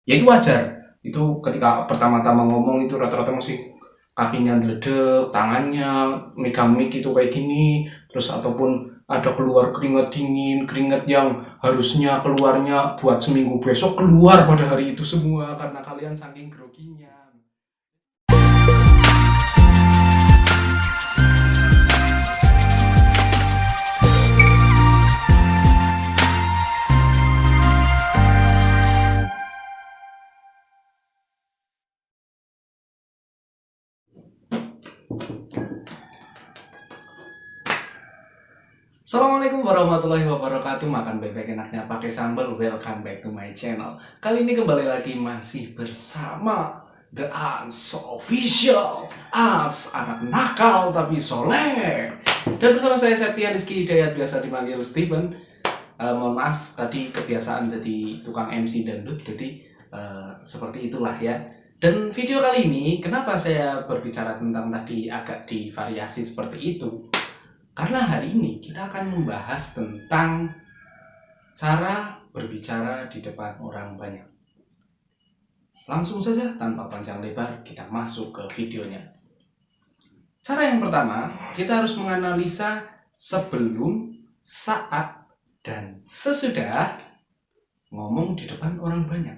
Ya itu wajar. Itu ketika pertama-tama ngomong itu rata-rata masih kakinya ngeledek, tangannya megang mic itu kayak gini, terus ataupun ada keluar keringat dingin, keringat yang harusnya keluarnya buat seminggu besok keluar pada hari itu semua karena kalian saking groginya. Assalamualaikum warahmatullahi wabarakatuh. Makan bebek enaknya pakai sambal. Welcome back to my channel. Kali ini kembali lagi masih bersama The Ans Official. Ans, anak nakal tapi soleh. Dan bersama saya Septian Rizky Hidayat, biasa dipanggil Steven. Mohon maaf tadi kebiasaan jadi tukang MC dangdut, jadi seperti itulah ya. Dan video kali ini kenapa saya berbicara tentang tadi agak divariasi seperti itu? Karena hari ini kita akan membahas tentang cara berbicara di depan orang banyak. Langsung saja tanpa panjang lebar kita masuk ke videonya. Cara yang pertama, kita harus menganalisa sebelum, saat, dan sesudah ngomong di depan orang banyak.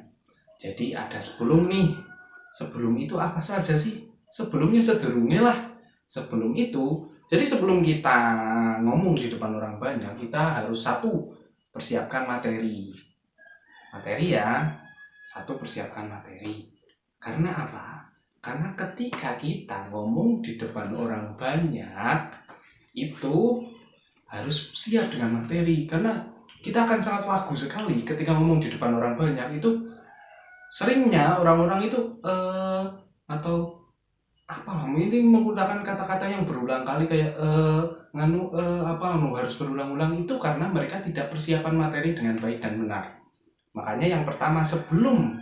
Jadi ada sebelum nih. Sebelum itu apa saja sih? Sebelumnya sedurungnya lah. Sebelum itu, jadi sebelum kita ngomong di depan orang banyak, kita harus satu, persiapkan materi. Materi ya, satu, persiapkan materi. Karena apa? Karena ketika kita ngomong di depan orang banyak, itu harus siap dengan materi. Karena kita akan sangat lagu sekali ketika ngomong di depan orang banyak. Itu seringnya orang-orang itu atau apa ini menggunakan kata-kata yang berulang kali kayak harus berulang-ulang, itu karena mereka tidak persiapan materi dengan baik dan benar. Makanya yang pertama sebelum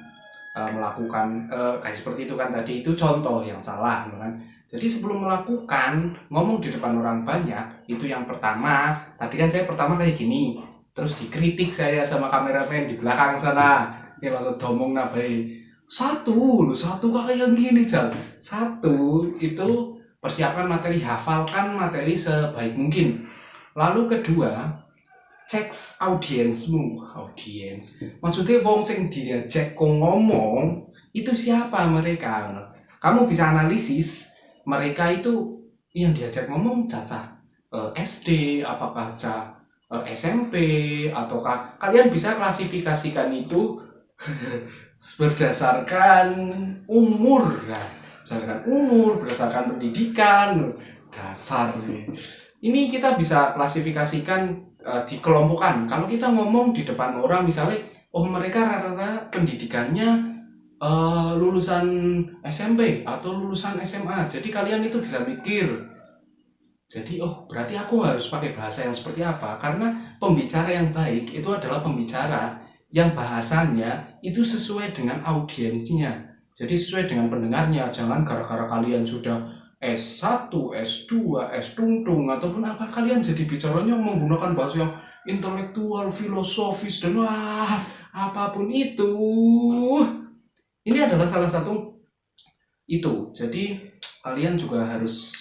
melakukan kayak seperti itu kan tadi, itu contoh yang salah kan. Jadi sebelum melakukan ngomong di depan orang banyak, itu yang pertama tadi kan saya pertama kayak gini, terus dikritik saya sama kameramen di belakang sana, ya langsung domong nabai. Satu kakak yang gini Jal. Satu itu persiapkan materi, hafalkan materi sebaik mungkin. Lalu kedua, cek audiensmu. Audiens maksudnya wong sing diajak ngomong itu siapa mereka. Kamu bisa analisis mereka itu yang diajak ngomong cacah SD, apakah SMP, ataukah kalian bisa klasifikasikan itu berdasarkan umur, berdasarkan pendidikan dasar. Ini kita bisa klasifikasikan, dikelompokkan. Kalau kita ngomong di depan orang misalnya, oh mereka rata-rata pendidikannya lulusan SMP atau lulusan SMA. Jadi kalian itu bisa mikir. Jadi berarti aku harus pakai bahasa yang seperti apa? Karena pembicara yang baik itu adalah pembicara yang bahasanya itu sesuai dengan audiensnya. Jadi sesuai dengan pendengarnya. Jangan gara-gara kalian sudah S1, S2, S tungtung ataupun apa, kalian jadi bicaranya menggunakan bahasa yang intelektual, filosofis, dan apapun itu. Ini adalah salah satu itu. Jadi kalian juga harus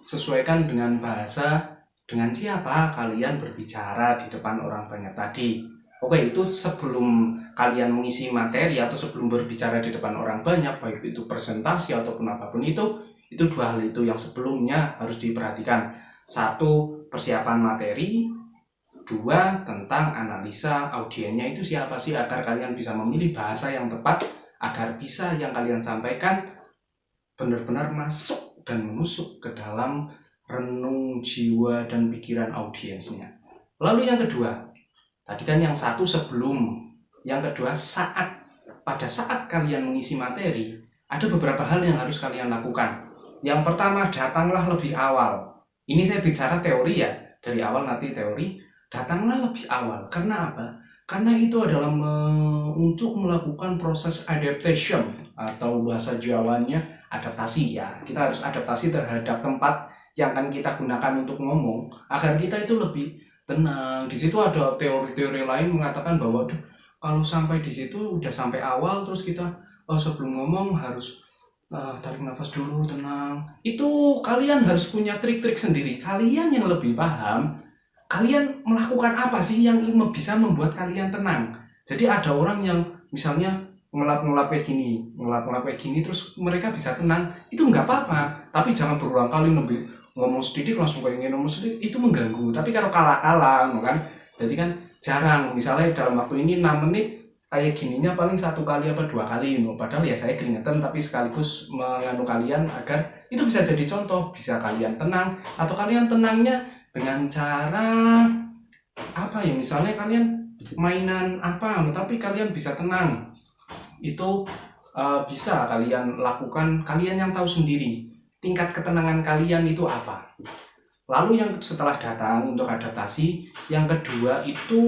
sesuaikan dengan bahasa, dengan siapa kalian berbicara di depan orang banyak tadi. Oke, itu sebelum kalian mengisi materi atau sebelum berbicara di depan orang banyak, baik itu presentasi ataupun apapun itu dua hal itu yang sebelumnya harus diperhatikan. Satu, persiapan materi. Dua, tentang analisa audiennya itu siapa sih, agar kalian bisa memilih bahasa yang tepat, agar bisa yang kalian sampaikan benar-benar masuk dan menusuk ke dalam renung jiwa dan pikiran audiensnya. Lalu yang kedua, tadi kan yang satu sebelum, yang kedua saat. Pada saat kalian mengisi materi, ada beberapa hal yang harus kalian lakukan. Yang pertama, datanglah lebih awal. Ini saya bicara teori ya, dari awal nanti teori. Datanglah lebih awal. Karena apa? Karena itu adalah untuk melakukan proses adaptation, atau bahasa Jawanya adaptasi ya. Kita harus adaptasi terhadap tempat yang akan kita gunakan untuk ngomong, agar kita itu lebih tenang. Di situ ada teori-teori lain mengatakan bahwa Kalau sampai di situ udah sampai awal terus kita sebelum ngomong harus tarik nafas dulu, tenang. Itu kalian harus punya trik-trik sendiri. Kalian yang lebih paham, kalian melakukan apa sih yang bisa membuat kalian tenang. Jadi ada orang yang misalnya ngelap-ngelap kayak gini, terus mereka bisa tenang, itu nggak apa-apa. Tapi jangan berulang kali ngomong sedikit langsung kayak ngomong sedikit, itu mengganggu. Tapi kalau kalah-kalah, kan, jadi kan jarang. Misalnya dalam waktu ini 6 menit, kayak gininya paling 1 kali apa 2 kali, padahal ya saya keringetan, tapi sekaligus menganu kalian agar itu bisa jadi contoh, bisa kalian tenang, atau kalian tenangnya dengan cara apa ya, misalnya kalian mainan apa, tapi kalian bisa tenang, itu bisa kalian lakukan, kalian yang tahu sendiri tingkat ketenangan kalian itu apa. Lalu yang setelah datang untuk adaptasi, yang kedua itu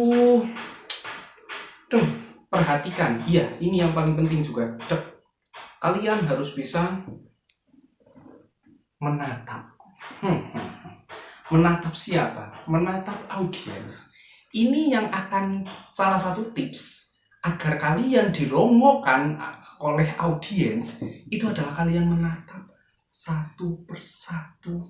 perhatikan. Iya, ini yang paling penting juga. Kalian harus bisa menatap. Menatap siapa? Menatap audiens. Ini yang akan salah satu tips agar kalian dirongokkan oleh audiens, itu adalah kalian menatap satu persatu.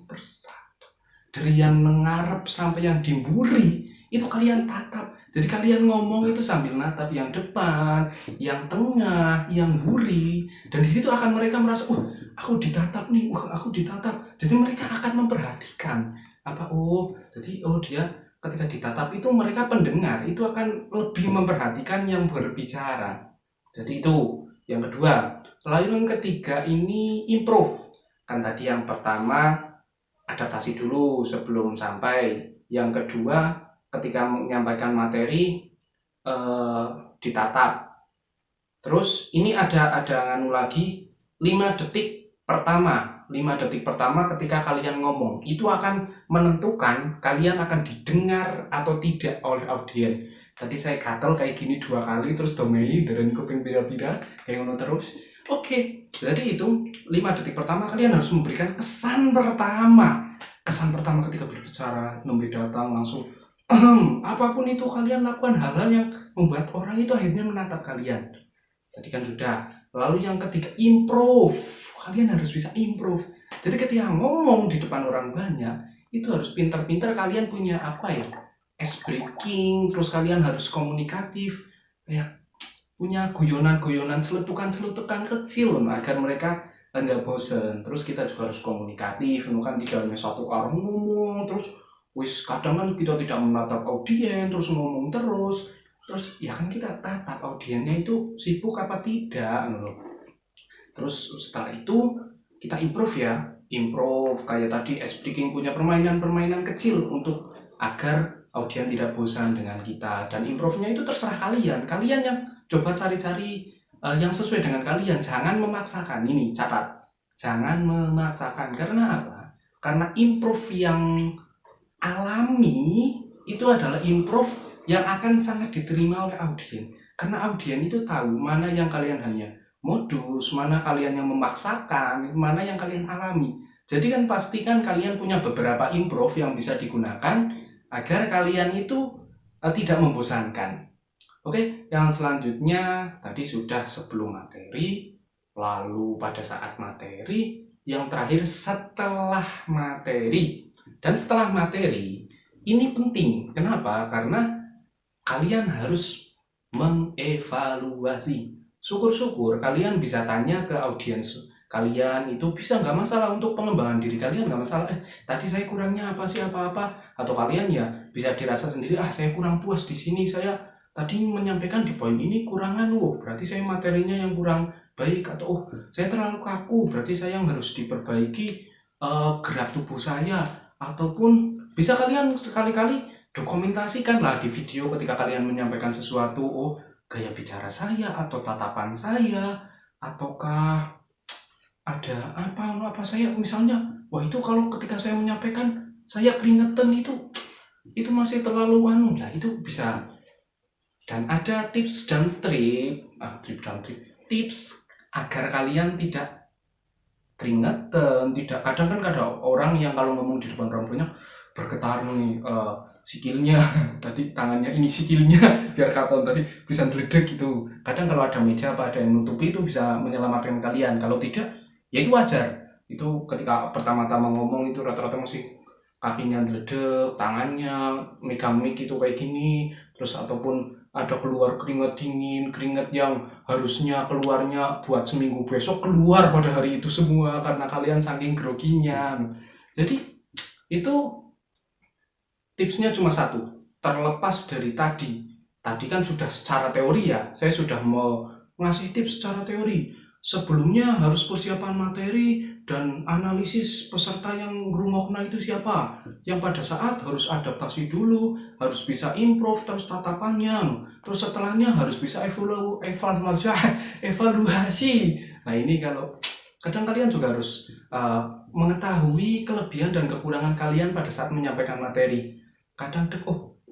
Dari yang mengarep sampai yang dimburi, itu kalian tatap. Jadi kalian ngomong itu sambil natap yang depan, yang tengah, yang buri, dan di situ akan mereka merasa, aku ditatap nih, aku ditatap. Jadi mereka akan memperhatikan apa, jadi dia ketika ditatap itu mereka pendengar itu akan lebih memperhatikan yang berbicara. Jadi itu yang kedua. Lalu yang ketiga ini improve. Kan tadi yang pertama adaptasi dulu sebelum sampai. Yang kedua, ketika menyampaikan materi ditatap. Terus ini ada anu lagi, 5 detik pertama. 5 detik pertama ketika kalian ngomong, itu akan menentukan kalian akan didengar atau tidak oleh audiens. Tadi saya gatel kayak gini 2 kali, terus domei dari kuping pira-pira kayak ngono terus. Oke, jadi itu 5 detik pertama kalian harus memberikan kesan pertama. Kesan pertama ketika berbicara, nembe datang langsung apapun itu kalian lakukan hal-hal yang membuat orang itu akhirnya menatap kalian. Tadi kan sudah. Lalu yang ketiga, improve. Kalian harus bisa improve. Jadi ketika ngomong di depan orang banyak, itu harus pintar-pintar kalian punya apa ya? Ice breaking, terus kalian harus komunikatif, kayak punya guyonan-guyonan, celetukan-celetukan kecil agar mereka nggak bosen. Terus kita juga harus komunikatif, kan tidak hanya satu orang ngomong terus kadang kan kita tidak menatap audiens terus ngomong terus ya kan kita tatap audiensnya itu sibuk apa tidak. Terus setelah itu kita improve kayak tadi speaking, punya permainan kecil untuk agar audiens tidak bosan dengan kita. Dan improve-nya itu terserah kalian yang coba cari-cari yang sesuai dengan kalian. Jangan memaksakan, ini catat, jangan memaksakan. Karena apa? Karena improve yang alami itu adalah improve yang akan sangat diterima oleh audiens. Karena audiens itu tahu mana yang kalian hanya modus, mana kalian yang memaksakan, mana yang kalian alami. Jadi kan pastikan kalian punya beberapa improve yang bisa digunakan agar kalian itu tidak membosankan. Oke, yang selanjutnya tadi sudah sebelum materi, lalu pada saat materi, yang terakhir setelah materi. Dan setelah materi, ini penting. Kenapa? Karena kalian harus mengevaluasi. Syukur-syukur kalian bisa tanya ke audiens kalian, itu bisa nggak masalah untuk pengembangan diri kalian, nggak masalah. Tadi saya kurangnya apa sih, apa-apa. Atau kalian ya bisa dirasa sendiri, saya kurang puas di sini, saya tadi menyampaikan di poin ini kurangan, berarti saya materinya yang kurang baik. Atau saya terlalu kaku, berarti saya yang harus diperbaiki gerak tubuh saya. Ataupun bisa kalian sekali-kali dokumentasikanlah di video ketika kalian menyampaikan sesuatu, gaya bicara saya atau tatapan saya, ataukah ada apa saya misalnya, itu kalau ketika saya menyampaikan saya keringetan, itu masih terlalu lah, itu bisa. Dan ada tips dan trik, tips agar kalian tidak keringetan, tidak. Kadang kan ada orang yang kalau ngomong di depan orang banyak bergetar nih sikilnya tadi tangannya ini sikilnya biar kata tadi bisa meledek gitu. Kadang kalau ada meja apa ada yang nutupi itu bisa menyelamatkan kalian, kalau tidak ya itu wajar. Itu ketika pertama-tama ngomong itu rata-rata masih kakinya meledek, tangannya megang mic itu kayak gini, terus ataupun ada keluar keringat dingin, keringat yang harusnya keluarnya buat seminggu besok keluar pada hari itu semua karena kalian saking groginya. Jadi itu tipsnya cuma satu, terlepas dari tadi kan sudah secara teori ya, saya sudah mau ngasih tips secara teori. Sebelumnya harus persiapan materi dan analisis peserta yang ngerungokna itu siapa, yang pada saat harus adaptasi dulu, harus bisa improve terus tatapannya, terus setelahnya harus bisa evaluasi. Nah ini kalau kadang kalian juga harus mengetahui kelebihan dan kekurangan kalian pada saat menyampaikan materi. Kadang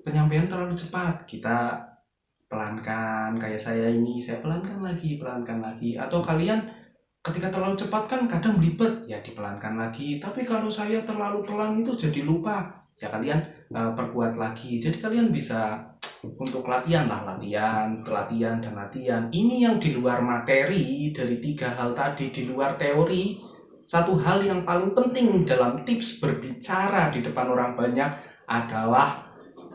penyampaian terlalu cepat, kita pelankan. Kayak saya ini, saya pelankan lagi, atau kalian ketika terlalu cepat kan kadang belibet, ya dipelankan lagi. Tapi kalau saya terlalu pelan itu jadi lupa, ya kalian perkuat lagi. Jadi kalian bisa untuk latihan dan latihan. Ini yang di luar materi dari 3 hal tadi, di luar teori. Satu hal yang paling penting dalam tips berbicara di depan orang banyak adalah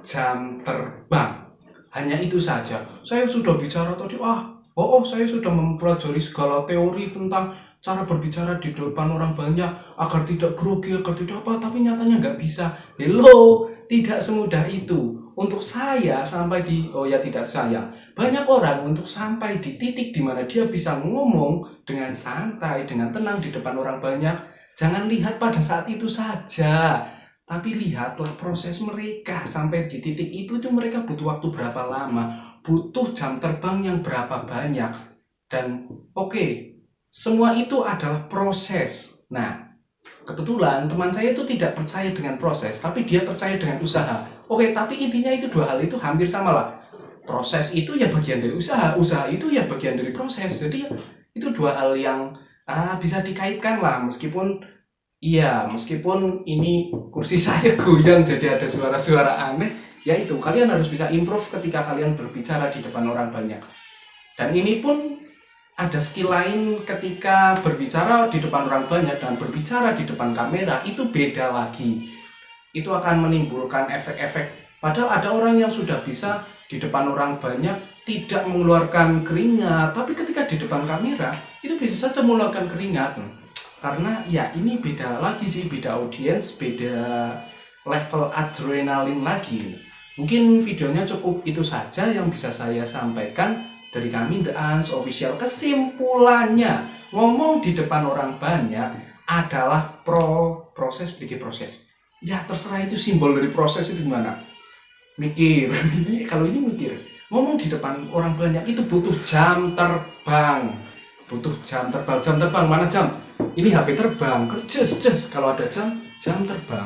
jam terbang. Hanya itu saja. Saya sudah bicara tadi, saya sudah mempelajari segala teori tentang cara berbicara di depan orang banyak agar tidak grogi, agar tidak apa, tapi nyatanya nggak bisa. Hello, tidak semudah itu. Untuk saya sampai banyak orang untuk sampai di titik di mana dia bisa ngomong dengan santai, dengan tenang di depan orang banyak. Jangan lihat pada saat itu saja, tapi lihatlah proses mereka sampai di titik itu mereka butuh waktu berapa lama, butuh jam terbang yang berapa banyak. Dan semua itu adalah proses. Nah, kebetulan teman saya itu tidak percaya dengan proses, tapi dia percaya dengan usaha. Tapi intinya itu 2 hal itu hampir sama lah. Proses itu ya bagian dari usaha, usaha itu ya bagian dari proses. Jadi itu 2 hal yang bisa dikaitkan lah, meskipun ini kursi saya goyang jadi ada suara-suara aneh. Ya itu, kalian harus bisa improve ketika kalian berbicara di depan orang banyak. Dan ini pun ada skill lain ketika berbicara di depan orang banyak dan berbicara di depan kamera, itu beda lagi. Itu akan menimbulkan efek-efek. Padahal ada orang yang sudah bisa di depan orang banyak tidak mengeluarkan keringat, tapi ketika di depan kamera itu bisa saja mengeluarkan keringat. Karena ya ini beda lagi sih, beda audiens, beda level adrenalin lagi. Mungkin videonya cukup itu saja yang bisa saya sampaikan dari kami The Ans Official. Kesimpulannya, ngomong di depan orang banyak adalah proses. Ya terserah itu simbol dari proses itu gimana. Mikir, kalau ini mikir. Ngomong di depan orang banyak itu butuh jam terbang. Jam terbang, mana jam? Ini HP terbang, just kalau ada jam terbang.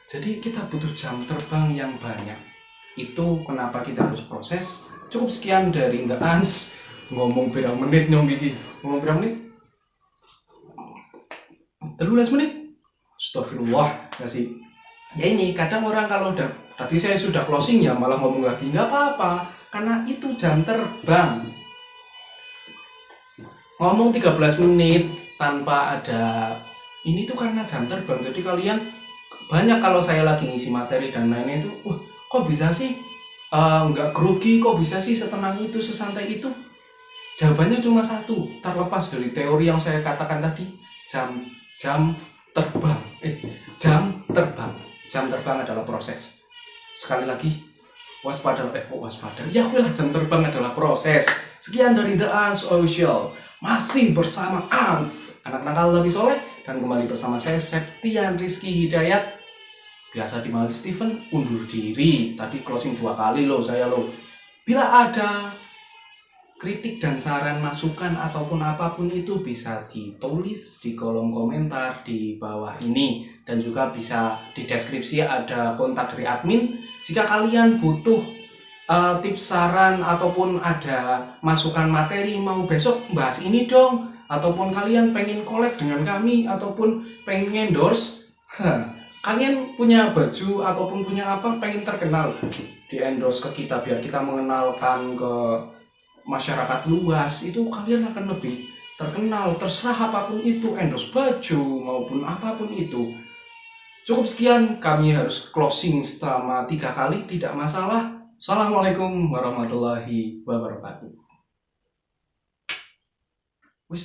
Jadi kita butuh jam terbang yang banyak. Itu kenapa kita harus proses. Cukup sekian dari The Ans. Ngomong berapa menit nyong gigi? Ngomong berapa menit? 13 menit. Astagfirullah, kasih. Ya ini kadang orang kalau udah tadi saya sudah closing ya malah ngomong lagi, nggak apa-apa karena itu jam terbang. Ngomong 13 menit tanpa ada ini tuh karena jam terbang. Jadi kalian banyak kalau saya lagi ngisi materi dan lainnya itu, kok bisa sih nggak grogi, kok bisa sih setenang itu, sesantai itu? Jawabannya cuma satu, terlepas dari teori yang saya katakan tadi, jam terbang. Jam terbang adalah proses. Sekali lagi, waspada. Jam terbang adalah proses. Sekian dari The Ans Official. Masih bersama Ans, anak nakal Nabi Soleh, dan kembali bersama saya Septian Rizky Hidayat, biasa dipanggil Steven. Undur diri, tadi closing 2 kali saya. Bila ada kritik dan saran, masukan ataupun apapun itu bisa ditulis di kolom komentar di bawah ini, dan juga bisa di deskripsi ada kontak dari admin. Jika kalian butuh tips, saran ataupun ada masukan materi, mau besok bahas ini dong, ataupun kalian pengen collab dengan kami, ataupun pengen endorse, kalian punya baju ataupun punya apa, pengen terkenal, di endorse ke kita biar kita mengenalkan ke masyarakat luas, itu kalian akan lebih terkenal. Terserah apapun itu, endorse baju maupun apapun itu. Cukup sekian, kami harus closing selama 3 kali, tidak masalah. Assalamualaikum warahmatullahi wabarakatuh. Wis,